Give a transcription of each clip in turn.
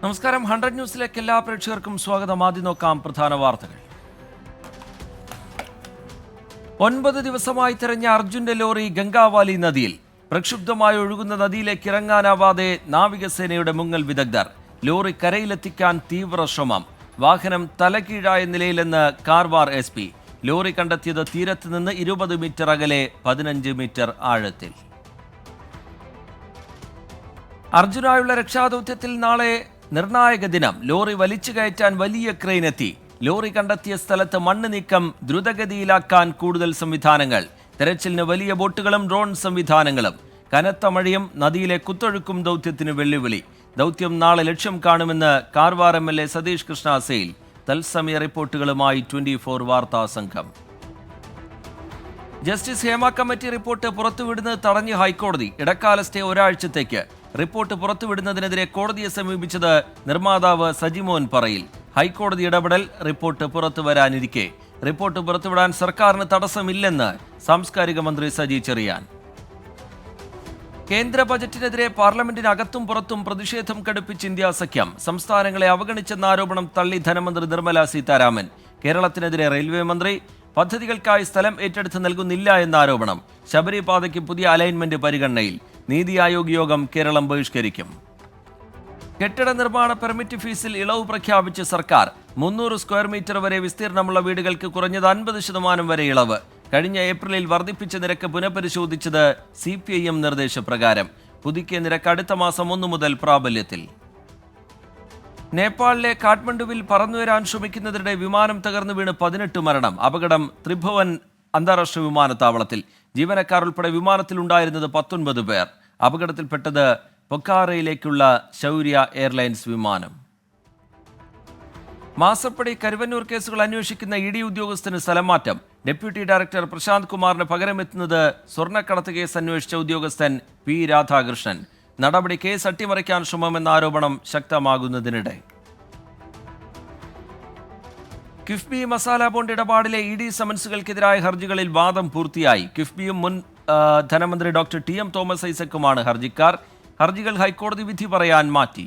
നമസ്കാരം. 100 ന്യൂസിലേക്ക് എല്ലാ പ്രേക്ഷകർക്കും സ്വാഗതം. ആദ്യം നോക്കാം പ്രധാന വാർത്തകൾ. 9 ദിവസമായി തെരഞ്ഞ അർജുന്റെ ലോറി ഗംഗാവാലി നദിയിൽ. പ്രക്ഷുബ്ധമായി ഒഴുകുന്ന നദിയിലേക്ക് ഇറങ്ങാനാവാതെ നാവികസേനയുടെ മുങ്ങൽ വിദഗ്ധർ. ലോറി കരയിലെത്തിക്കാൻ തീവ്ര ശ്രമം. വാഹനം തലകീഴായ നിലയിലെന്ന് കാർവാർ SP. ലോറി കണ്ടെത്തിയത് തീരത്ത് നിന്ന് 20 മീറ്റർ അകലെ 15 മീറ്റർ ആഴത്തിൽ. അർജുനായുള്ള രക്ഷാദൗത്യത്തിൽ നാളെ നിർണായക ദിനം. ലോറി വലിച്ചു കയറ്റാൻ വലിയ ക്രെയിൻ എത്തി. ലോറി കണ്ടെത്തിയ സ്ഥലത്ത് മണ്ണ് നീക്കം ദ്രുതഗതിയിലാക്കാൻ കൂടുതൽ സംവിധാനങ്ങൾ. തെരച്ചിലിന് വലിയ ബോട്ടുകളും ഡ്രോൺ സംവിധാനങ്ങളും. കനത്ത മഴയും നദിയിലെ കുത്തൊഴുക്കും ദൗത്യത്തിന് വെല്ലുവിളി. ദൗത്യം നാളെ ലക്ഷ്യം കാണുമെന്ന് കാർവാർ MLA സതീഷ് കൃഷ്ണ സെയിൽ. തത്സമയ റിപ്പോർട്ടുകളുമായി 24 വാർത്താ സംഘം. ജസ്റ്റിസ് ഹേമ കമ്മിറ്റി റിപ്പോർട്ട് പുറത്തുവിടുന്നത് തടഞ്ഞ് ഹൈക്കോടതി. ഇടക്കാല സ്റ്റേ ഒരാഴ്ചത്തേക്ക്. റിപ്പോർട്ട് പുറത്തുവിടുന്നതിനെതിരെ കോടതിയെ സമീപിച്ചത് നിർമ്മാതാവ് സജിമോൻ പറയിൽ. ഹൈക്കോടതി ഇടപെടൽ റിപ്പോർട്ട് പുറത്തുവരാനിരിക്കെ. റിപ്പോർട്ട് പുറത്തുവിടാൻ സർക്കാരിന് തടസ്സമില്ലെന്ന് സാംസ്കാരിക മന്ത്രി സജി ചെറിയാൻ. കേന്ദ്ര ബജറ്റിനെതിരെ പാർലമെന്റിനകത്തും പുറത്തും പ്രതിഷേധം കടുപ്പിച്ച് ഇന്ത്യ സഖ്യം. സംസ്ഥാനങ്ങളെ അവഗണിച്ചെന്ന ആരോപണം തള്ളി ധനമന്ത്രി നിർമ്മല സീതാരാമൻ. കേരളത്തിനെതിരെ റെയിൽവേ മന്ത്രി പദ്ധതികൾക്കായി സ്ഥലം ഏറ്റെടുത്ത് നൽകുന്നില്ല എന്ന ആരോപണം. ശബരിപാതയ്ക്ക് പുതിയ അലൈൻമെന്റ് പരിഗണനയിൽ. നീതി ആയോഗ് യോഗം കേരളം ബഹിഷ്കരിക്കും. കെട്ടിട നിർമ്മാണ പെർമിറ്റ് ഫീസിൽ ഇളവ് പ്രഖ്യാപിച്ച് സർക്കാർ. 300 സ്ക്വയർ മീറ്റർ വരെ വിസ്തീർണമുള്ള വീടുകൾക്ക് കുറഞ്ഞത് 50% വരെ ഇളവ്. കഴിഞ്ഞ ഏപ്രിലിൽ വർദ്ധിപ്പിച്ച നിരക്ക് പുനഃപരിശോധിച്ചത് CPIM നിർദ്ദേശപ്രകാരം. പുതുക്കിയ നിരക്ക് അടുത്ത മാസം 1 മുതൽ പ്രാബല്യത്തിൽ. നേപ്പാളിലെ കാഠ്മണ്ഡുവിൽ പറന്നുവരാൻ ശ്രമിക്കുന്നതിനിടെ വിമാനം തകർന്നു വീണ് 18 മരണം. അപകടം ത്രിഭുവൻ അന്താരാഷ്ട്ര വിമാനത്താവളത്തിൽ. ജീവനക്കാർ ഉൾപ്പെടെ വിമാനത്തിലുണ്ടായിരുന്നത് 19 പേർ. അപകടത്തിൽപ്പെട്ടത് പൊക്കാറയിലേക്കുള്ള ശൗര്യ എയർലൈൻസ് വിമാനം. മാസപ്പടി കരുവന്നൂർ കേസുകൾ അന്വേഷിക്കുന്ന ED ഉദ്യോഗസ്ഥന് സ്ഥലംമാറ്റം. ഡെപ്യൂട്ടി ഡയറക്ടർ പ്രശാന്ത് കുമാറിന് പകരമെത്തുന്നത് സ്വർണ്ണക്കടത്ത് കേസ് അന്വേഷിച്ച ഉദ്യോഗസ്ഥൻ P രാധാകൃഷ്ണൻ. നടപടി കേസ് അട്ടിമറിക്കാൻ ശ്രമമെന്ന ആരോപണം ശക്തമാകുന്നതിനിടെ കിഫ്ബി മസാല ബോണ്ട് ഇടപാടിലെ ED സമൻസുകൾക്കെതിരായ ഹർജികളിൽ വാദം പൂർത്തിയായി. കിഫ്ബിയും മുൻ ധനമന്ത്രി ഡോക്ടർ TM തോമസ് ഐസക്കുമാണ് ഹർജിക്കാർ. ഹർജികൾ ഹൈക്കോടതി വിധി പറയാൻ മാറ്റി.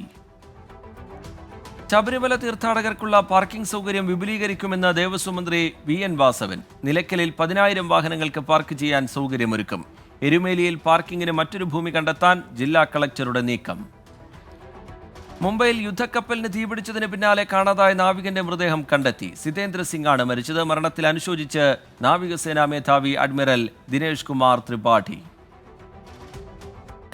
ശബരിമല തീർത്ഥാടകർക്കുള്ള പാർക്കിംഗ് സൗകര്യം വിപുലീകരിക്കുമെന്ന് ദേവസ്വം മന്ത്രി VN വാസവൻ. നിലയ്ക്കലിൽ 10,000 വാഹനങ്ങൾക്ക് പാർക്ക് ചെയ്യാൻ സൗകര്യമൊരുക്കും. എരുമേലിയിൽ പാർക്കിങ്ങിന് മറ്റൊരു ഭൂമി കണ്ടെത്താൻ ജില്ലാ കളക്ടറുടെ നീക്കം. മുംബൈയിൽ യുദ്ധക്കപ്പലിന് തീപിടിച്ചതിന് പിന്നാലെ കാണാതായ നാവികന്റെ മൃതദേഹം കണ്ടെത്തി. സിതേന്ദ്ര സിംഗാണ് മരിച്ചത്. മരണത്തിൽ അനുശോചിച്ച് നാവികസേനാ മേധാവി അഡ്മിറൽ ദിനേഷ് കുമാർ ത്രിപാഠി.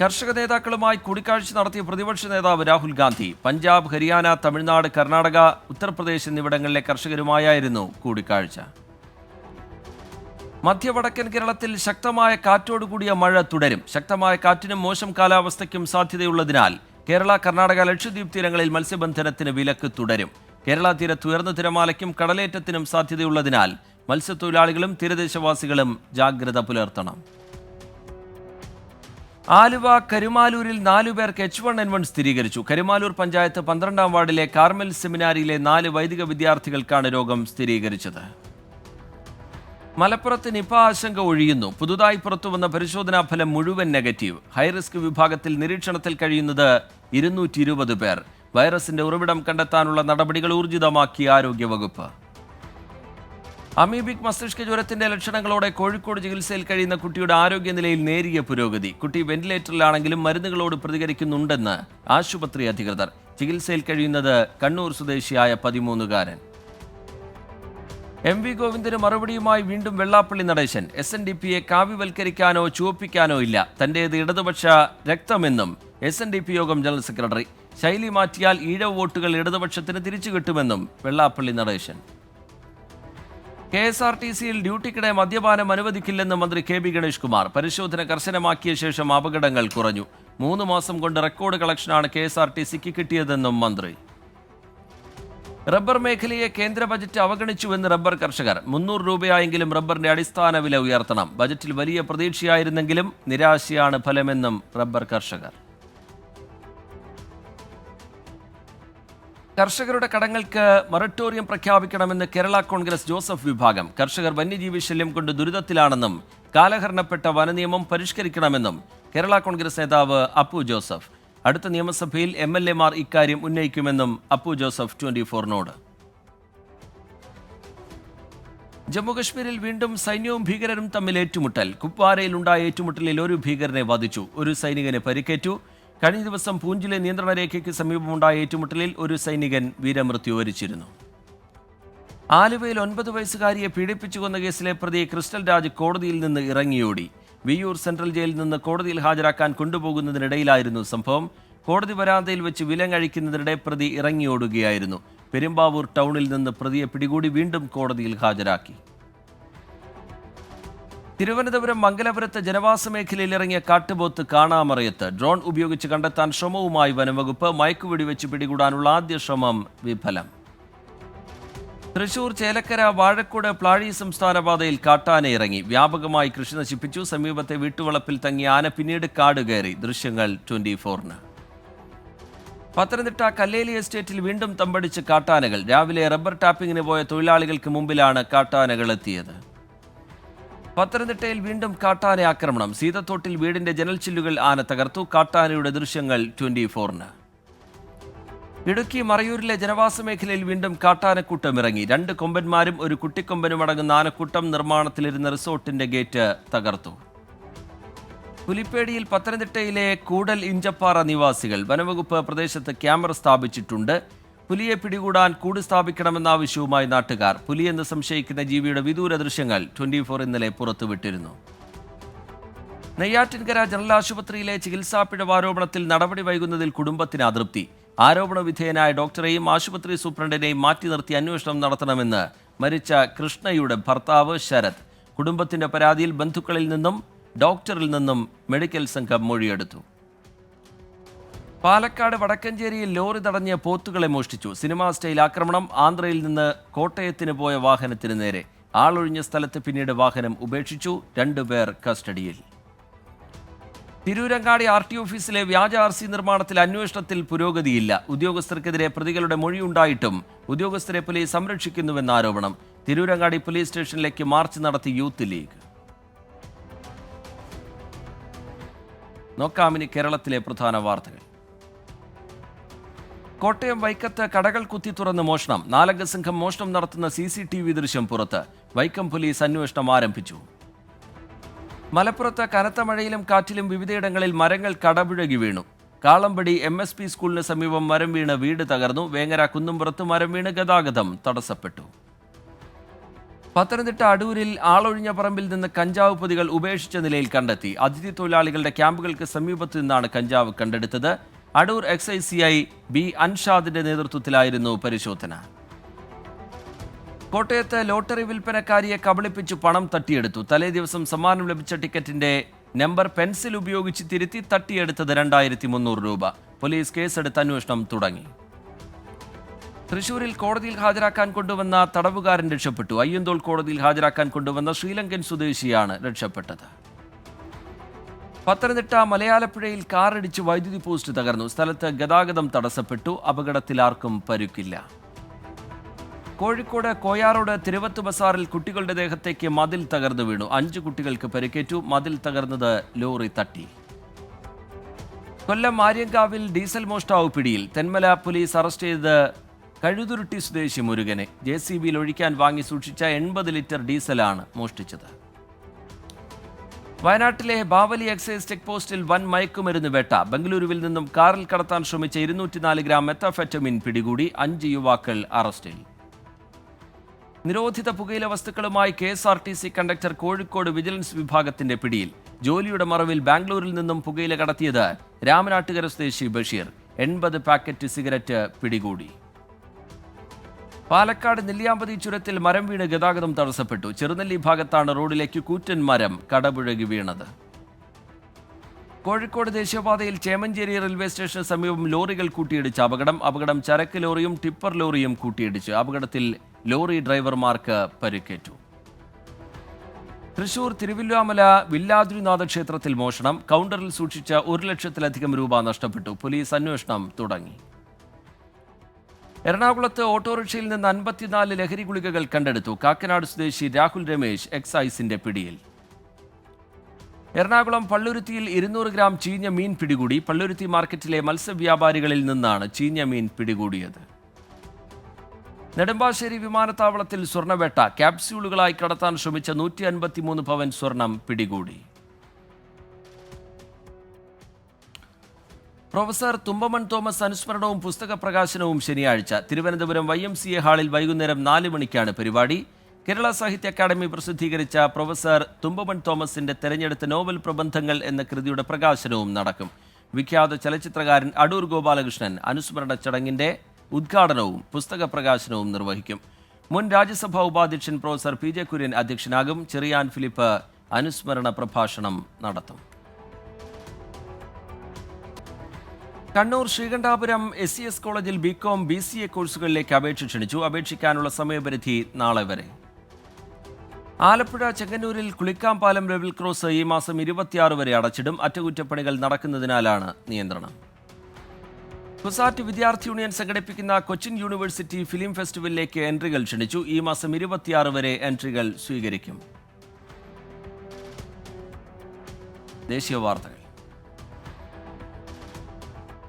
കർഷക നേതാക്കളുമായി കൂടിക്കാഴ്ച നടത്തിയ പ്രതിപക്ഷ നേതാവ് രാഹുൽ ഗാന്ധി. പഞ്ചാബ്, ഹരിയാന, തമിഴ്നാട്, കർണാടക, ഉത്തർപ്രദേശ് എന്നിവിടങ്ങളിലെ കർഷകരുമായായിരുന്നു കൂടിക്കാഴ്ച. മധ്യവടക്കൻ കേരളത്തിൽ ശക്തമായ കാറ്റോടുകൂടിയ മഴ തുടരും. ശക്തമായ കാറ്റിനും മോശം കാലാവസ്ഥയ്ക്കും സാധ്യതയുള്ളതിനാൽ കേരള, കർണാടക, ലക്ഷദ്വീപ് തീരങ്ങളിൽ മത്സ്യബന്ധനത്തിന് വിലക്ക് തുടരും. കേരള തീരത്ത് ഉയർന്ന തിരമാലയ്ക്കും കടലേറ്റത്തിനും സാധ്യതയുള്ളതിനാൽ മത്സ്യത്തൊഴിലാളികളും തീരദേശവാസികളും ജാഗ്രത പുലർത്തണം. ആലുവ കരുമാലൂരിൽ 4 പേർക്ക് H1N1 സ്ഥിരീകരിച്ചു. കരുമാലൂർ പഞ്ചായത്ത് 12-ാം വാർഡിലെ കാർമൽ സെമിനാരിയിലെ 4 വൈദിക വിദ്യാർത്ഥികൾക്കാണ് രോഗം സ്ഥിരീകരിച്ചത്. മലപ്പുറത്ത് നിപ ആശങ്ക ഒഴിയുന്നു. പുതുതായി പുറത്തുവന്ന പരിശോധനാ ഫലം മുഴുവൻ നെഗറ്റീവ്. ഹൈറിസ്ക് വിഭാഗത്തിൽ നിരീക്ഷണത്തിൽ കഴിയുന്നത് 220 പേർ. വൈറസിന്റെ ഉറവിടം കണ്ടെത്താനുള്ള നടപടികൾ ഊർജിതമാക്കി ആരോഗ്യവകുപ്പ്. അമീബിക് മസ്തിഷ്ക ജ്വരത്തിന്റെ ലക്ഷണങ്ങളോടെ കോഴിക്കോട് ചികിത്സയിൽ കഴിയുന്ന കുട്ടിയുടെ ആരോഗ്യനിലയിൽ നേരിയ പുരോഗതി. കുട്ടി വെന്റിലേറ്ററിലാണെങ്കിലും മരുന്നുകളോട് പ്രതികരിക്കുന്നുണ്ടെന്ന് ആശുപത്രി അധികൃതർ. ചികിത്സയിൽ കഴിയുന്നത് കണ്ണൂർ സ്വദേശിയായ 13-കാരൻ. MV ഗോവിന്ദന് മറുപടിയുമായി വീണ്ടും വെള്ളാപ്പള്ളി നടേശൻ. SNDPയെ കാവ്യവൽക്കരിക്കാനോ ചുവപ്പിക്കാനോ ഇല്ല. തന്റേത് ഇടതുപക്ഷ രക്തമെന്നും SNDP യോഗം ജനറൽ സെക്രട്ടറി. ശൈലി മാറ്റിയാൽ ഈഴവ വോട്ടുകൾ ഇടതുപക്ഷത്തിന് തിരിച്ചു കിട്ടുമെന്നും വെള്ളാപ്പള്ളി നടേശൻ. KSRTCയിൽ ഡ്യൂട്ടിക്കിടെ മദ്യപാനം അനുവദിക്കില്ലെന്ന് മന്ത്രി KB ഗണേഷ് കുമാർ. പരിശോധന കർശനമാക്കിയ ശേഷം അപകടങ്ങൾ കുറഞ്ഞു. 3 മാസം കൊണ്ട് റെക്കോർഡ് കളക്ഷനാണ് KSRTCക്ക് കിട്ടിയതെന്നും മന്ത്രി. റബ്ബർ മേഖലയെ കേന്ദ്ര ബജറ്റ് അവഗണിച്ചുവെന്ന് റബ്ബർ കർഷകർ. 300 രൂപയായെങ്കിലും റബ്ബറിന്റെ അടിസ്ഥാന വില ഉയർത്തണം. ബജറ്റിൽ വലിയ പ്രതീക്ഷയായിരുന്നെങ്കിലും നിരാശയാണ് ഫലമെന്നും റബ്ബർ കർഷകർ. കർഷകരുടെ കടങ്ങൾക്ക് മൊറട്ടോറിയം പ്രഖ്യാപിക്കണമെന്ന് കേരള കോൺഗ്രസ് ജോസഫ് വിഭാഗം. കർഷകർ വന്യജീവി ശല്യം കൊണ്ട് ദുരിതത്തിലാണെന്നും കാലഹരണപ്പെട്ട വനനിയമം പരിഷ്കരിക്കണമെന്നും കേരള കോൺഗ്രസ് നേതാവ് അപ്പു ജോസഫ്. അടുത്ത നിയമസഭയിൽ MLA-മാർ ഇക്കാര്യം ഉന്നയിക്കുമെന്നും അപ്പു ജോസഫ് 24-നോട്. ജമ്മുകശ്മീരിൽ വീണ്ടും സൈന്യവും ഭീകരരും തമ്മിൽ ഏറ്റുമുട്ടൽ. കുപ്വാരയിലുണ്ടായ ഏറ്റുമുട്ടലിൽ ഒരു ഭീകരനെ വധിച്ചു, ഒരു സൈനികന് പരിക്കേറ്റു. കഴിഞ്ഞ ദിവസം പൂഞ്ചിലെ നിയന്ത്രണ രേഖയ്ക്ക് സമീപമുണ്ടായ ഏറ്റുമുട്ടലിൽ ഒരു സൈനികൻ വീരമൃത്യു വരിച്ചിരുന്നു. ആലുവയിൽ 9 വയസ്സുകാരിയെ പീഡിപ്പിച്ചു കൊന്ന കേസിലെ പ്രതി ക്രിസ്റ്റൽ രാജ് കോടതിയിൽ നിന്ന് ഇറങ്ങിയോടി. വിയ്യൂർ സെൻട്രൽ ജയിലിൽ നിന്ന് കോടതിയിൽ ഹാജരാക്കാൻ കൊണ്ടുപോകുന്നതിനിടയിലായിരുന്നു സംഭവം. കോടതി വരാന്തയിൽ വെച്ച് വിലങ്ങഴിക്കുന്നതിനിടെ പ്രതി ഇറങ്ങിയോടുകയായിരുന്നു. പെരുമ്പാവൂർ ടൗണിൽ നിന്ന് പ്രതിയെ പിടികൂടി വീണ്ടും കോടതിയിൽ ഹാജരാക്കി. തിരുവനന്തപുരം മംഗലപുരത്ത് ജനവാസ മേഖലയിൽ ഇറങ്ങിയ കാട്ടുപോത്ത് കാണാമറയത്ത്. ഡ്രോൺ ഉപയോഗിച്ച് കണ്ടെത്താൻ ശ്രമവുമായി വനംവകുപ്പ്. മയക്കുവെടിവെച്ച് പിടികൂടാനുള്ള ആദ്യ ശ്രമം വിഫലം. തൃശൂർ ചേലക്കര വാഴക്കോട് പ്ലാഴി സംസ്ഥാന പാതയിൽ കാട്ടാന ഇറങ്ങി. വ്യാപകമായി കൃഷി നശിപ്പിച്ചു. സമീപത്തെ വീട്ടുവളപ്പിൽ തങ്ങിയ ആന പിന്നീട് കാട് കയറി. ദൃശ്യങ്ങൾ 24-ന്. പത്തനംതിട്ട കല്ലേലി എസ്റ്റേറ്റിൽ വീണ്ടും തമ്പടിച്ച് കാട്ടാനകൾ. രാവിലെ റബ്ബർ ടാപ്പിങ്ങിന് പോയ തൊഴിലാളികൾക്ക് മുമ്പിലാണ് കാട്ടാനകൾ എത്തിയത്. പത്തനംതിട്ടയിൽ വീണ്ടും കാട്ടാന ആക്രമണം. സീതത്തോട്ടിൽ വീടിന്റെ ജനൽച്ചില്ലുകൾ ആന തകർത്തു. കാട്ടാനയുടെ ദൃശ്യങ്ങൾ 24-ന്. ഇടുക്കി മറയൂരിലെ ജനവാസ മേഖലയിൽ വീണ്ടും കാട്ടാനക്കൂട്ടം ഇറങ്ങി. 2 കൊമ്പന്മാരും ഒരു കുട്ടിക്കൊമ്പനും അടങ്ങുന്ന ആനക്കൂട്ടം നിർമ്മാണത്തിലിരുന്ന റിസോർട്ടിന്റെ ഗേറ്റ് തകർത്തു. പുലിപ്പേടിയിൽ പത്തനംതിട്ടയിലെ കൂടൽ ഇഞ്ചപ്പാറ നിവാസികൾ. വനംവകുപ്പ് പ്രദേശത്ത് ക്യാമറ സ്ഥാപിച്ചിട്ടുണ്ട്. പുലിയെ പിടികൂടാൻ കൂട് സ്ഥാപിക്കണമെന്ന ആവശ്യവുമായി നാട്ടുകാർ. പുലിയെന്ന് സംശയിക്കുന്ന ജീവിയുടെ വിദൂര ദൃശ്യങ്ങൾ 24 ഇന്നലെ പുറത്തുവിട്ടിരുന്നു. നെയ്യാറ്റിൻകര ജനറൽ ആശുപത്രിയിലെ ചികിത്സാ പിഴവ് ആരോപണത്തിൽ നടപടി വൈകുന്നതിൽ കുടുംബത്തിന് അതൃപ്തി. ആരോപണ വിധേയനായ ഡോക്ടറെയും ആശുപത്രി സൂപ്രണ്ടിനെയും മാറ്റി നിർത്തി അന്വേഷണം നടത്തണമെന്ന് മരിച്ച കൃഷ്ണയുടെ ഭർത്താവ് ശരത്. കുടുംബത്തിന്റെ പരാതിയിൽ ബന്ധുക്കളിൽ നിന്നും ഡോക്ടറിൽ നിന്നും മെഡിക്കൽ സംഘം മൊഴിയെടുത്തു. പാലക്കാട് വടക്കഞ്ചേരിയിൽ ലോറി തടഞ്ഞ് പോത്തുകളെ മോഷ്ടിച്ചു. സിനിമാ സ്റ്റൈൽ ആക്രമണം. ആന്ധ്രയിൽ നിന്ന് കോട്ടയത്തിന് പോയ വാഹനത്തിന് നേരെ. ആളൊഴിഞ്ഞ സ്ഥലത്ത് പിന്നീട് വാഹനം ഉപേക്ഷിച്ചു. 2 പേർ കസ്റ്റഡിയിൽ. തിരൂരങ്ങാടി RT ഓഫീസിലെ വ്യാജ RC നിർമ്മാണത്തിൽ അന്വേഷണത്തിൽ പുരോഗതിയില്ല. ഉദ്യോഗസ്ഥർക്കെതിരെ പ്രതികളുടെ മൊഴിയുണ്ടായിട്ടും ഉദ്യോഗസ്ഥരെ പോലീസ് സംരക്ഷിക്കുന്നുവെന്ന ആരോപണം. തിരൂരങ്ങാടി പോലീസ് സ്റ്റേഷനിലേക്ക് മാർച്ച് നടത്തി യൂത്ത് ലീഗ്. നോക്കാമിനി കേരളത്തിലെ പ്രധാന വാർത്തകൾ. കോട്ടയം വൈക്കത്ത് കടകൾ കുത്തി തുറന്ന് മോഷണം. 4 അംഗ സംഘം മോഷണം നടത്തുന്ന CCTV ദൃശ്യം പുറത്ത്. വൈക്കം പോലീസ് അന്വേഷണം ആരംഭിച്ചു. മലപ്പുറത്ത് കനത്ത മഴയിലും കാറ്റിലും വിവിധയിടങ്ങളിൽ മരങ്ങൾ കടപുഴകി വീണു. കാളമ്പടി MSP സ്കൂളിന് സമീപം മരം വീണ് വീട് തകർന്നു. വേങ്ങര കുന്നുംപുറത്ത് മരം വീണ് ഗതാഗതം തടസ്സപ്പെട്ടു. പത്തനംതിട്ട അടൂരിൽ ആളൊഴിഞ്ഞ പറമ്പിൽ നിന്ന് കഞ്ചാവ് പൊതികൾ ഉപേക്ഷിച്ച നിലയിൽ കണ്ടെത്തി. അതിഥി തൊഴിലാളികളുടെ ക്യാമ്പുകൾക്ക് സമീപത്തു നിന്നാണ് കഞ്ചാവ് കണ്ടെടുത്തത്. അടൂർ എക്സൈസ് CI B അൻഷാദിന്റെ നേതൃത്വത്തിലായിരുന്നു പരിശോധന. കോട്ടയത്ത് ലോട്ടറി വിൽപ്പനക്കാരിയെ കബളിപ്പിച്ച് പണം തട്ടിയെടുത്തു. തലേ ദിവസം സമ്മാനം ലഭിച്ച ടിക്കറ്റിന്റെ നമ്പർ പെൻസിൽ ഉപയോഗിച്ച് തിരുത്തി തട്ടിയെടുത്തത് 2300 രൂപ. പോലീസ് കേസെടുത്ത് അന്വേഷണം തുടങ്ങി. തൃശൂരിൽ കോടതിയിൽ ഹാജരാക്കാൻ കൊണ്ടുവന്ന തടവുകാരൻ രക്ഷപ്പെട്ടു. അയ്യന്തോൾ കോടതിയിൽ ഹാജരാക്കാൻ കൊണ്ടുവന്ന ശ്രീലങ്കൻ സ്വദേശിയാണ് രക്ഷപ്പെട്ടത്. പത്തനംതിട്ട മലയാലപ്പുഴയിൽ കാറിടിച്ച് വൈദ്യുതി പോസ്റ്റ് തകർന്നു. സ്ഥലത്ത് ഗതാഗതം തടസ്സപ്പെട്ടു. അപകടത്തിൽ ആർക്കും പരുക്കില്ല. കോഴിക്കോട് കോയാറോട് തിരുവത്ത് ബസാറിൽ കുട്ടികളുടെ ദേഹത്തേക്ക് മതിൽ തകർന്നു വീണു. 5 കുട്ടികൾക്ക് പരിക്കേറ്റു. മതിൽ തകർന്നത് ലോറി തട്ടി. കൊല്ലം ആര്യങ്കാവിൽ ഡീസൽ മോഷ്ടാവ് പിടിയിൽ. തെന്മല പോലീസ് അറസ്റ്റ് ചെയ്ത് കഴുതുരുട്ടി സ്വദേശി മുരുകനെ. JCBയിൽ ഒഴിക്കാൻ വാങ്ങി സൂക്ഷിച്ച 80 ലിറ്റർ ഡീസലാണ് മോഷ്ടിച്ചത്. വയനാട്ടിലെ ബാവലി എക്സൈസ് ചെക്ക് പോസ്റ്റിൽ വൻ മയക്കുമരുന്ന് വേട്ട. ബംഗളൂരുവിൽ നിന്നും കാറിൽ കടത്താൻ ശ്രമിച്ച 204 ഗ്രാം മെത്താഫെറ്റമിൻ പിടികൂടി. 5 യുവാക്കൾ അറസ്റ്റിൽ. നിരോധിത പുകയില വസ്തുക്കളുമായി KSRTC കണ്ടക്ടർ കോഴിക്കോട് വിജിലൻസ് വിഭാഗത്തിന്റെ പിടിയിൽ. ജോലിയുടെ മറവിൽ ബാംഗ്ലൂരിൽ നിന്നും പുകയില കടത്തിയത് രാമനാട്ടുകര സ്വദേശി ബഷീർ. 80 പാക്കറ്റ് സിഗരറ്റ് പിടികൂടി. പാലക്കാട് നെല്ലിയാമ്പതി ചുരത്തിൽ മരം വീണ് ഗതാഗതം തടസ്സപ്പെട്ടു. ചെറുനെല്ലി ഭാഗത്താണ് റോഡിലേക്ക് കൂറ്റൻ മരം കടപുഴകി വീണത്. കോഴിക്കോട് ദേശീയപാതയിൽ ചേമഞ്ചേരി റെയിൽവേ സ്റ്റേഷന് സമീപം ലോറികൾ കൂട്ടിയിടിച്ച അപകടം ചരക്ക് ലോറിയും ടിപ്പർ ലോറിയും കൂട്ടിയിടിച്ചു. അപകടത്തിൽ ലോറി ഡ്രൈവർമാർക്ക് പരിക്കേറ്റു. തൃശൂർ തിരുവില്ലാമല വില്ലാദ്രിനാഥ ക്ഷേത്രത്തിൽ മോഷണം. കൗണ്ടറിൽ സൂക്ഷിച്ച 1 ലക്ഷത്തിലധികം രൂപ നഷ്ടപ്പെട്ടു. പോലീസ് അന്വേഷണം തുടങ്ങി. എറണാകുളത്ത് ഓട്ടോറിക്ഷയിൽ നിന്ന് 54 ലഹരി ഗുളികകൾ കണ്ടെടുത്തു. കാക്കനാട് സ്വദേശി രാഹുൽ രമേശ് എക്സൈസിന്റെ പിടിയിൽ. എറണാകുളം പള്ളുരുത്തിയിൽ 200 ഗ്രാം ചീഞ്ഞ മീൻ പിടികൂടി. പള്ളുരുത്തി മാർക്കറ്റിലെ മത്സ്യവ്യാപാരികളിൽ നിന്നാണ് ചീഞ്ഞ മീൻ പിടികൂടിയത്. നെടുമ്പാശ്ശേരി വിമാനത്താവളത്തിൽ സ്വർണ്ണവേട്ട. ക്യാപ്സ്യൂളുകളായി കടത്താൻ ശ്രമിച്ച 153 പവൻ സ്വർണം പിടികൂടി. പ്രൊഫസർ തുമ്പമൺ തോമസ് അനുസ്മരണവും പുസ്തക പ്രകാശനവും ശനിയാഴ്ച. തിരുവനന്തപുരം YMCA ഹാളിൽ വൈകുന്നേരം 4 മണിക്കാണ് പരിപാടി. കേരള സാഹിത്യ അക്കാദമി പ്രസിദ്ധീകരിച്ച പ്രൊഫസർ തുമ്പമൺ തോമസിന്റെ തെരഞ്ഞെടുത്ത നോവൽ പ്രബന്ധങ്ങൾ എന്ന കൃതിയുടെ പ്രകാശനവും നടക്കും. വിഖ്യാത ചലച്ചിത്രകാരൻ അടൂർ ഗോപാലകൃഷ്ണൻ അനുസ്മരണ ചടങ്ങിന്റെ ഉദ്ഘാടനവും പുസ്തക പ്രകാശനവും നിർവഹിക്കും. മുൻ രാജ്യസഭാ ഉപാധ്യക്ഷൻ പ്രൊഫസർ PJ കുര്യൻ അധ്യക്ഷനാകും. ചെറിയാൻ ഫിലിപ്പ് അനുസ്മരണ പ്രഭാഷണം നടത്തും. കണ്ണൂർ ശ്രീകണ്ഠാപുരം SES കോളേജിൽ BCom BCA കോഴ്സുകളിലേക്ക് അപേക്ഷ ക്ഷണിച്ചു. അപേക്ഷിക്കാനുള്ള സമയപരിധി നാളെ വരെ. ആലപ്പുഴ ചെങ്ങന്നൂരിൽ കുളിക്കാംപാലം ലെവൽ ക്രോസ് ഈ മാസം 26 വരെ അടച്ചിടും. അറ്റകുറ്റപ്പണികൾ നടക്കുന്നതിനാലാണ് നിയന്ത്രണം. കുസാറ്റ് വിദ്യാർത്ഥി യൂണിയൻ സംഘടിപ്പിക്കുന്ന കൊച്ചിൻ യൂണിവേഴ്സിറ്റി ഫിലിം ഫെസ്റ്റിവലിലേക്ക് എൻട്രികൾ ക്ഷണിച്ചു. ഈ മാസം 26 വരെ എൻട്രികൾ സ്വീകരിക്കും. ദേശീയ വാർത്തകൾ.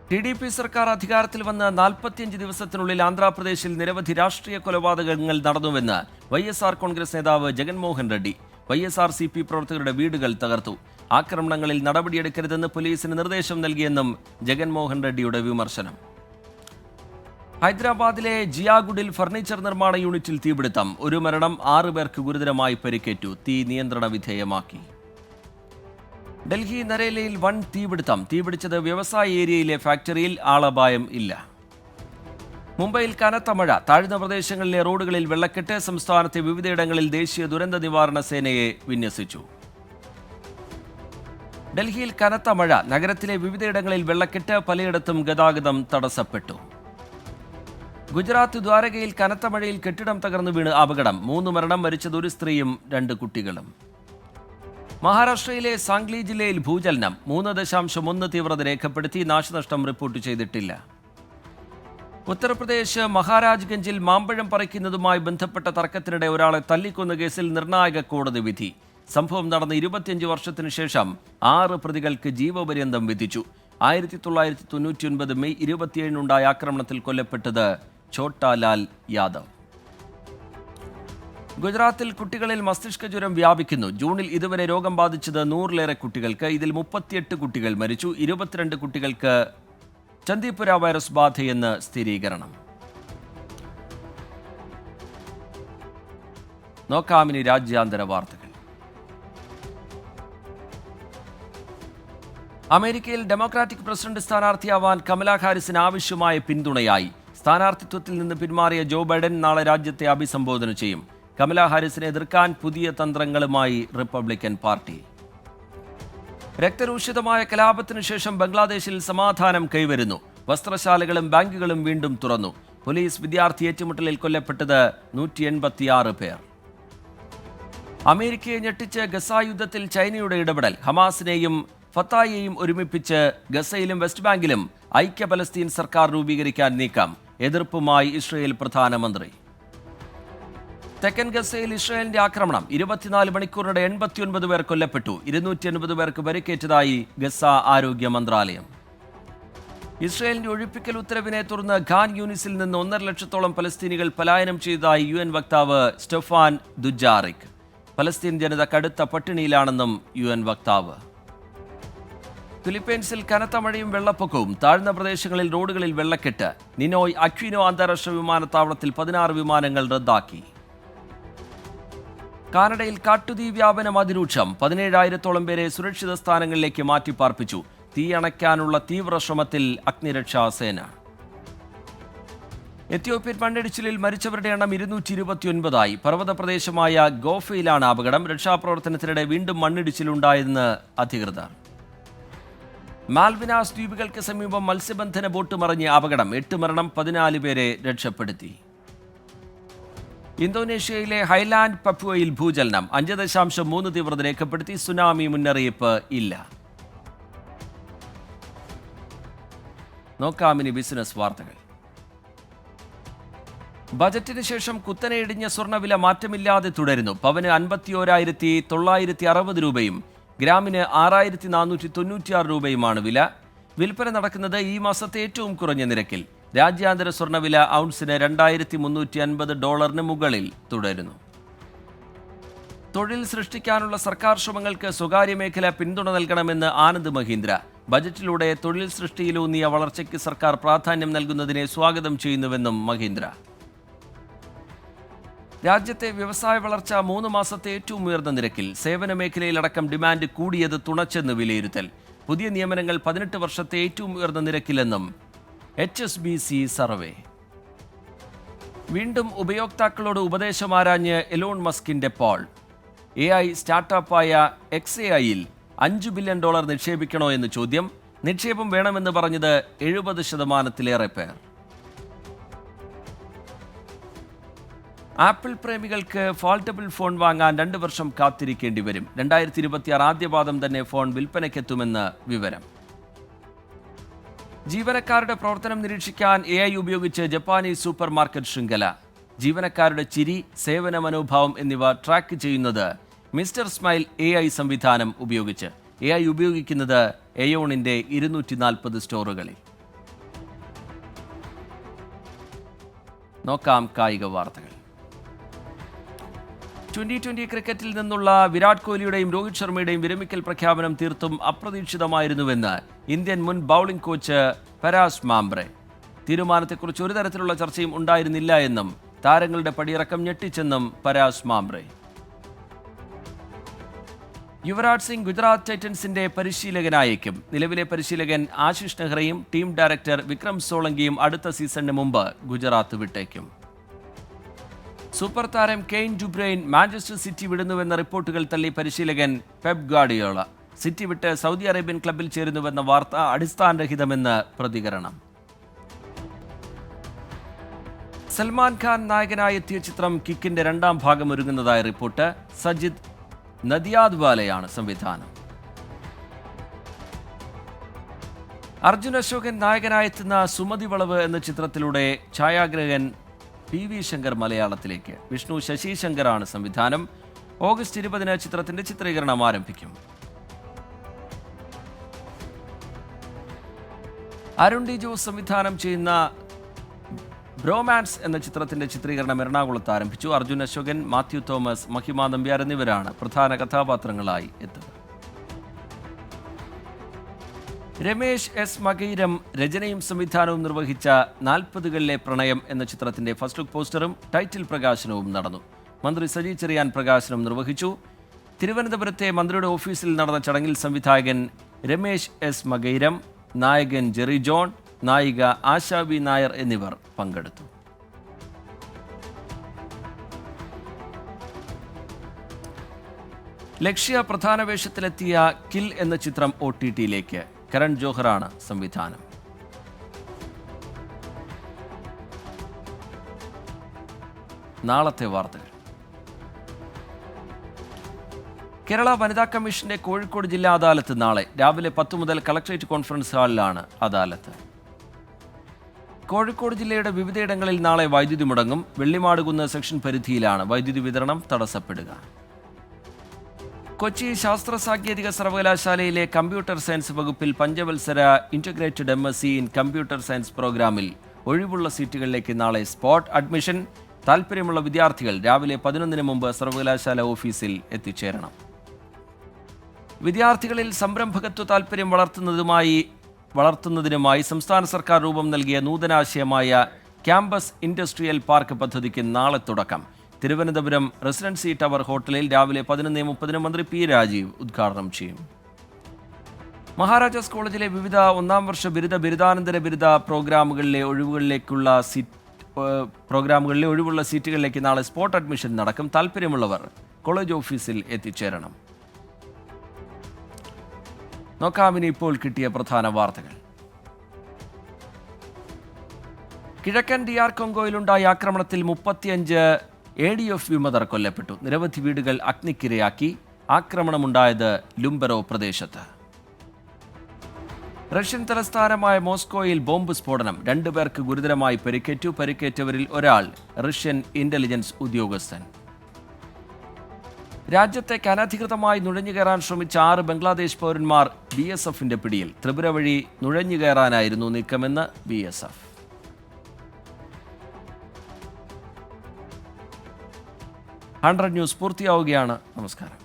TDP സർക്കാർ അധികാരത്തിൽ വന്ന് 45 ദിവസത്തിനുള്ളിൽ ആന്ധ്രാപ്രദേശിൽ നിരവധി രാഷ്ട്രീയ കൊലപാതകങ്ങൾ നടന്നുവെന്ന് YSR കോൺഗ്രസ് നേതാവ് ജഗൻമോഹൻ റെഡ്ഡി. YSRCP പ്രവർത്തകരുടെ വീടുകൾ തകർത്തു. ആക്രമണങ്ങളിൽ നടപടിയെടുക്കരുതെന്ന് പോലീസിന് നിർദ്ദേശം നൽകിയെന്നും ജഗൻമോഹൻ റെഡ്ഡിയുടെ വിമർശനം. ഹൈദരാബാദിലെ ജിയാഗുഡിൽ ഫർണിച്ചർ നിർമ്മാണ യൂണിറ്റിൽ തീപിടുത്തം. 1 മരണം, 6 പേർക്ക് ഗുരുതരമായി പരിക്കേറ്റു. തീ നിയന്ത്രണ വിധേയമാക്കി. ഡൽഹി നരേലയിൽ വൻ തീപിടുത്തം. തീപിടിച്ചത് വ്യവസായ ഏരിയയിലെ ഫാക്ടറിയിൽ. ആളപായം ഇല്ല. മുംബൈയിൽ കനത്ത മഴ. താഴ്ന്ന പ്രദേശങ്ങളിലെ റോഡുകളിൽ വെള്ളക്കെട്ട്. സംസ്ഥാനത്തെ വിവിധയിടങ്ങളിൽ ദേശീയ ദുരന്ത നിവാരണ സേനയെ വിന്യസിച്ചു. ഡൽഹിയിൽ കനത്ത മഴ. നഗരത്തിലെ വിവിധയിടങ്ങളിൽ വെള്ളക്കെട്ട്. പലയിടത്തും ഗതാഗതം തടസ്സപ്പെട്ടു. ഗുജറാത്ത് ദ്വാരകയിൽ കനത്ത മഴയിൽ കെട്ടിടം തകർന്നു വീണ് അപകടം. 3 മരണം, മരിച്ചത് 1 സ്ത്രീയും 2 കുട്ടികളും. മഹാരാഷ്ട്രയിലെ സാംഗ്ലി ജില്ലയിൽ ഭൂചലനം. 3.1 തീവ്രത രേഖപ്പെടുത്തി. നാശനഷ്ടം റിപ്പോർട്ട് ചെയ്തിട്ടില്ല. ഉത്തർപ്രദേശ് മഹാരാജ്ഗഞ്ചിൽ മാമ്പഴം പറിക്കുന്നതുമായി ബന്ധപ്പെട്ട തർക്കത്തിനിടെ ഒരാളെ തല്ലിക്കൊന്ന കേസിൽ നിർണായക കോടതി വിധി. സംഭവം നടന്ന് 25 വർഷത്തിനു ശേഷം 6 പ്രതികൾക്ക് ജീവപര്യന്തം വിധിച്ചു. 1999 മെയ് 27-ഉണ്ടായ ആക്രമണത്തിൽ കൊല്ലപ്പെട്ടത് ഛോട്ടാലാൽ യാദവ്. ഗുജറാത്തിൽ കുട്ടികളിൽ മസ്തിഷ്ക ജ്വരം വ്യാപിക്കുന്നു. ജൂണിൽ ഇതുവരെ രോഗം ബാധിച്ചത് 100-ലേറെ കുട്ടികൾക്ക്. ഇതിൽ 38 കുട്ടികൾ മരിച്ചു. 22 കുട്ടികൾക്ക് ചന്ദീപുര വൈറസ് ബാധയെന്ന് സ്ഥിരീകരണം. നോക്കാമിനി രാജ്യാന്തര വാർത്തകൾ. അമേരിക്കയിൽ ഡെമോക്രാറ്റിക് പ്രസിഡന്റ് സ്ഥാനാർത്ഥിയാവാൻ കമലാ ഹാരിസിന് ആവശ്യമായ പിന്തുണയായി. സ്ഥാനാർത്ഥിത്വത്തിൽ നിന്ന് പിന്മാറിയ ജോ ബൈഡൻ നാളെ രാജ്യത്തെ അഭിസംബോധന ചെയ്യും. കമലാ ഹാരിസിനെ എതിർക്കാൻ പുതിയ തന്ത്രങ്ങളുമായി റിപ്പബ്ലിക്കൻ പാർട്ടി. രക്തരൂഷിതമായ കലാപത്തിനു ശേഷം ബംഗ്ലാദേശിൽ സമാധാനം കൈവരുന്നു. വസ്ത്രശാലകളും ബാങ്കുകളും വീണ്ടും തുറന്നു. പോലീസ് വിദ്യാർത്ഥി ഏറ്റുമുട്ടലിൽ കൊല്ലപ്പെട്ടത് 186 പേർ. അമേരിക്കയെ ഞെട്ടിച്ച് ഗസ യുദ്ധത്തിൽ ചൈനയുടെ ഇടപെടൽ. ഹമാസിനെയും ഫത്തായെയും ഒരുമിപ്പിച്ച് ഗസയിലും വെസ്റ്റ് ബാങ്കിലും ഐക്യ പലസ്തീൻ സർക്കാർ രൂപീകരിക്കാൻ നീക്കം. എതിർപ്പുമായി ഇസ്രയേൽ പ്രധാനമന്ത്രി. തെക്കൻ ഗസയിൽ ഇസ്രായേലിന്റെ ആക്രമണം. 24 മണിക്കൂറിനിടെ 89 പേർ കൊല്ലപ്പെട്ടു. 280 പേർക്ക് പരിക്കേറ്റതായി ഗസ ആരോഗ്യ മന്ത്രാലയം. ഇസ്രായേലിന്റെ ഒഴിപ്പിക്കൽ ഉത്തരവിനെ തുടർന്ന് ഖാൻ യൂനിസിൽ നിന്ന് 1.5 ലക്ഷത്തോളം പലസ്തീനികൾ പലായനം ചെയ്തതായി UN വക്താവ് സ്റ്റെഫാൻ ദുജാറിക്. പലസ്തീൻ ജനത കടുത്ത പട്ടിണിയിലാണെന്നും UN വക്താവ്. ഫിലിപ്പൈൻസിൽ കനത്ത മഴയും വെള്ളപ്പൊക്കവും. താഴ്ന്ന പ്രദേശങ്ങളിൽ റോഡുകളിൽ വെള്ളക്കെട്ട്. നിനോയ് അക്വിനോ അന്താരാഷ്ട്ര വിമാനത്താവളത്തിൽ 16 വിമാനങ്ങൾ റദ്ദാക്കി. കാനഡയിൽ കാട്ടുതീ വ്യാപനം അതിരൂക്ഷം. 17,000-ഓളം പേരെ സുരക്ഷിത സ്ഥാനങ്ങളിലേക്ക് മാറ്റിപ്പാർപ്പിച്ചു. തീയണയ്ക്കാനുള്ള തീവ്ര ശ്രമത്തിൽ അഗ്നിരക്ഷാ സേന. എത്യോപ്യൻ മണ്ണിടിച്ചിലിൽ മരിച്ചവരുടെ എണ്ണം 229ആയി. പർവ്വത പ്രദേശമായ ഗോഫയിലാണ് അപകടം. രക്ഷാപ്രവർത്തനത്തിനിടെ വീണ്ടും മണ്ണിടിച്ചിലുണ്ടായെന്ന് അധികൃതർ. മാൽവിനാസ് ദ്വീപുകൾക്ക് സമീപം മത്സ്യബന്ധന ബോട്ട് മറിഞ്ഞ് അപകടം. 8 മരണം, 14 പേരെ രക്ഷപ്പെടുത്തി. ഇന്തോനേഷ്യയിലെ ഹൈലാൻഡ് പപ്പുവയിൽ ഭൂചലനം. 5.3 തീവ്രത രേഖപ്പെടുത്തി. സുനാമി മുന്നറിയിപ്പ് ഇല്ല. നോക്കാമിനി ബിസിനസ് വാർത്തകൾ. ബജറ്റിന് ശേഷം കുത്തനെ ഇടിഞ്ഞ സ്വർണ്ണവില മാറ്റമില്ലാതെ തുടരുന്നു. പവന് 51,960 രൂപയും ഗ്രാമിന് 6496 രൂപയുമാണ് വില. വിൽപ്പന നടക്കുന്നത് ഈ മാസത്തെ ഏറ്റവും കുറഞ്ഞ നിരക്കിൽ. രാജ്യാന്തര സ്വർണ്ണവില ഔൺസിന് $2350 മുകളിൽ തുടരുന്നു. തൊഴിൽ സൃഷ്ടിക്കാനുള്ള സർക്കാർ ശ്രമങ്ങൾക്ക് സ്വകാര്യ മേഖല പിന്തുണ നൽകണമെന്ന് ആനന്ദ് മഹീന്ദ്ര. ബജറ്റിലൂടെ തൊഴിൽ സൃഷ്ടിയിലൂന്നിയ വളർച്ചയ്ക്ക് സർക്കാർ പ്രാധാന്യം നൽകുന്നതിനെ സ്വാഗതം ചെയ്യുന്നുവെന്നും മഹീന്ദ്ര. രാജ്യത്തെ വ്യവസായ വളർച്ച 3 മാസത്തെ ഏറ്റവും ഉയർന്ന നിരക്കിൽ. സേവന മേഖലയിലടക്കം ഡിമാൻഡ് കൂടിയത് തുണച്ചെന്ന് വിലയിരുത്തൽ. പുതിയ നിയമനങ്ങൾ 18 വർഷത്തെ ഏറ്റവും ഉയർന്ന നിരക്കിലെന്നും HSBC സർവേ. വീണ്ടും ഉപയോക്താക്കളോട് ഉപദേശമാരാഞ്ഞ് എലോൺ മസ്കിന്റെ പോൾ. AI സ്റ്റാർട്ടപ്പായ XAIയിൽ $5 ബില്യൺ നിക്ഷേപിക്കണോ എന്ന് ചോദ്യം. നിക്ഷേപം വേണമെന്ന് പറഞ്ഞത് 70%-ലേറെ പേർ. ആപ്പിൾ പ്രേമികൾക്ക് ഫോൾഡബിൾ ഫോൺ വാങ്ങാൻ 2 വർഷം കാത്തിരിക്കേണ്ടി വരും. 2026 ആദ്യപാദം തന്നെ ഫോൺ വിൽപ്പനയ്ക്കെത്തുമെന്ന് വിവരം. ജീവനക്കാരുടെ പ്രവർത്തനം നിരീക്ഷിക്കാൻ AI ഉപയോഗിച്ച് ജപ്പാനീസ് സൂപ്പർ മാർക്കറ്റ് ശൃംഖല. ജീവനക്കാരുടെ ചിരി, സേവന മനോഭാവം എന്നിവ ട്രാക്ക് ചെയ്യുന്നത് മിസ്റ്റർ സ്മൈൽ AI സംവിധാനം ഉപയോഗിച്ച്. AI ഉപയോഗിക്കുന്നത് എയോണിന്റെ 240 സ്റ്റോറുകളിൽ. നോക്കാം കായിക വാർത്തകൾ. 2020 ക്രിക്കറ്റിൽ നിന്നുള്ള വിരാട് കോഹ്ലിയുടെയും രോഹിത് ശർമ്മയുടെയും വിരമിക്കൽ പ്രഖ്യാപനം തീർത്തും അപ്രതീക്ഷിതമായിരുന്നുവെന്ന് ഇന്ത്യൻ മുൻ ബൗളിംഗ് കോച്ച് പരാസ് മാംബ്രെ. തീരുമാനത്തെക്കുറിച്ച് ഒരു തരത്തിലുള്ള ചർച്ചയും ഉണ്ടായിരുന്നില്ല എന്നും താരങ്ങളുടെ പടിയിറക്കം ഞെട്ടിച്ചെന്നും പരാസ് മാംബ്രെ. യുവരാജ് സിംഗ് ഗുജറാത്ത് ടൈറ്റൻസിന്റെ പരിശീലകനായേക്കും. നിലവിലെ പരിശീലകൻ ആശിഷ് നെഹ്റയും ടീം ഡയറക്ടർ വിക്രം സോളങ്കിയും അടുത്ത സീസണിന് മുമ്പ് ഗുജറാത്ത് വിട്ടേക്കും. സൂപ്പർ താരം കെയ്ൻ ഡുബ്രെയിൻ മാഞ്ചസ്റ്റർ സിറ്റി വിടുന്നുവെന്ന റിപ്പോർട്ടുകൾ തള്ളി പരിശീലകൻ പെപ് ഗാർഡിയോള. സിറ്റി വിട്ട് സൗദി അറേബ്യൻ ക്ലബിൽ ചേരുന്നുവെന്ന വാർത്ത അടിസ്ഥാനരഹിതമെന്ന് പ്രതികരണം. സൽമാൻ ഖാൻ നായകനായി എത്തിയ ചിത്രം കിക്കിന്റെ 2ാം ഭാഗം ഒരുങ്ങുന്നതായി റിപ്പോർട്ട്. സജിദ് നദിയാദ്വാലയാണ് സംവിധാനം. അർജുൻ അശോകൻ നായകനായെത്തുന്ന സുമതി വളവ് എന്ന ചിത്രത്തിലൂടെ ഛായാഗ്രഹകൻ PV ശങ്കർ മലയാളത്തിലേക്ക്. വിഷ്ണു ശശി ശങ്കറാണ് സംവിധാനം. ഓഗസ്റ്റ് 20 ചിത്രത്തിന്റെ ചിത്രീകരണം ആരംഭിക്കും. അരുൺ ഡി ജോസ് സംവിധാനം ചെയ്യുന്ന ബ്രോമാൻസ് എന്ന ചിത്രത്തിന്റെ ചിത്രീകരണം എറണാകുളത്ത് ആരംഭിച്ചു. അർജുൻ അശോകൻ, മാത്യു തോമസ്, മഹിമ നമ്പ്യാർ എന്നിവരാണ് പ്രധാന കഥാപാത്രങ്ങളായി എത്തുന്നത്. രമേശ് എസ് മകൈരം രചനയും സംവിധാനവും നിർവഹിച്ച 40കളിലെ പ്രണയം എന്ന ചിത്രത്തിന്റെ ഫസ്റ്റ് ലുക്ക് പോസ്റ്ററും ടൈറ്റിൽ പ്രകാശനവും നടന്നു. മന്ത്രി സജി ചെറിയാൻ പ്രകാശനം നിർവഹിച്ചു. തിരുവനന്തപുരത്തെ മന്ത്രിയുടെ ഓഫീസിൽ നടന്ന ചടങ്ങിൽ സംവിധായകൻ രമേശ് എസ് മകൈരം, നായകൻ ജെറി ജോൺ, നായിക ആശാ വി നായർ എന്നിവർ പങ്കെടുത്തു. ലക്ഷ്യ പ്രധാന വേഷത്തിലെത്തിയ കിൽ എന്ന ചിത്രം OTTയിലേക്ക്. കരൺ ജോഹറാണ് സംവിധാനം. നാളത്തെ വാർത്തകൾ. കേരള വനിതാ കമ്മീഷന്റെ കോഴിക്കോട് ജില്ലാ അദാലത്ത് നാളെ രാവിലെ 10 മുതൽ കളക്ടറേറ്റ് കോൺഫറൻസ് ഹാളിലാണ് അദാലത്ത്. കോഴിക്കോട് ജില്ലയുടെ വിവിധയിടങ്ങളിൽ നാളെ വൈദ്യുതി മുടങ്ങും. വെള്ളിമാടുകുന്ന് സെക്ഷൻ പരിധിയിലാണ് വൈദ്യുതി വിതരണം തടസ്സപ്പെടുക. കൊച്ചി ശാസ്ത്ര സാങ്കേതിക സർവകലാശാലയിലെ കമ്പ്യൂട്ടർ സയൻസ് വകുപ്പിൽ പഞ്ചവത്സര integrated MSc in computer science പ്രോഗ്രാമിൽ ഒഴിവുള്ള സീറ്റുകളിലേക്ക് നാളെ സ്പോട്ട് അഡ്മിഷൻ. താൽപ്പര്യമുള്ള വിദ്യാർത്ഥികൾ രാവിലെ 11 മുമ്പ് സർവകലാശാല ഓഫീസിൽ എത്തിച്ചേരണം. വിദ്യാർത്ഥികളിൽ സംരംഭകത്വ താൽപ്പര്യം വളർത്തുന്നതിനുമായി സംസ്ഥാന സർക്കാർ രൂപം നൽകിയ നൂതനാശയമായ ക്യാമ്പസ് ഇൻഡസ്ട്രിയൽ പാർക്ക് പദ്ധതിക്ക് നാളെ തുടക്കം. തിരുവനന്തപുരം റെസിഡൻസി ടവർ ഹോട്ടലിൽ രാവിലെ 11:30 മന്ത്രി P രാജീവ് ഉദ്ഘാടനം ചെയ്യും. മഹാരാജാസ് കോളേജിലെ വിവിധ 1ാം വർഷ ബിരുദാനന്തര ബിരുദ പ്രോഗ്രാമുകളിലെ ഒഴിവുള്ള സീറ്റുകളിലേക്ക് നാളെ സ്പോട്ട് അഡ്മിഷൻ നടക്കും. താൽപ്പര്യമുള്ളവർ കോളേജ് ഓഫീസിൽ എത്തിച്ചേരണം. നോക്കാമിനി ഇപ്പോൾ കിട്ടിയ പ്രധാന വാർത്തകൾ. കിഴക്കൻ DR കോങ്കോയിലുണ്ടായ ആക്രമണത്തിൽ 35 ADF വിമതർ കൊല്ലപ്പെട്ടു. നിരവധി വീടുകൾ അഗ്നിക്കിരയാക്കി. ആക്രമണമുണ്ടായത് ലുംബെറോ പ്രദേശത്ത്. റഷ്യൻ തലസ്ഥാനമായ മോസ്കോയിൽ ബോംബ് സ്ഫോടനം. 2 പേർക്ക് ഗുരുതരമായി പരിക്കേറ്റു. പരിക്കേറ്റവരിൽ ഒരാൾ റഷ്യൻ ഇന്റലിജൻസ് ഉദ്യോഗസ്ഥൻ. രാജ്യത്തേക്ക് അനധികൃതമായി നുഴഞ്ഞുകയറാൻ ശ്രമിച്ച 6 ബംഗ്ലാദേശ് പൗരന്മാർ BSFന്റെ പിടിയിൽ. ത്രിപുര വഴി നുഴഞ്ഞുകയറാനായിരുന്നു നീക്കമെന്ന് BSF. 100 ന്യൂസ് പൂർത്തിയാവുകയാണ്. നമസ്കാരം.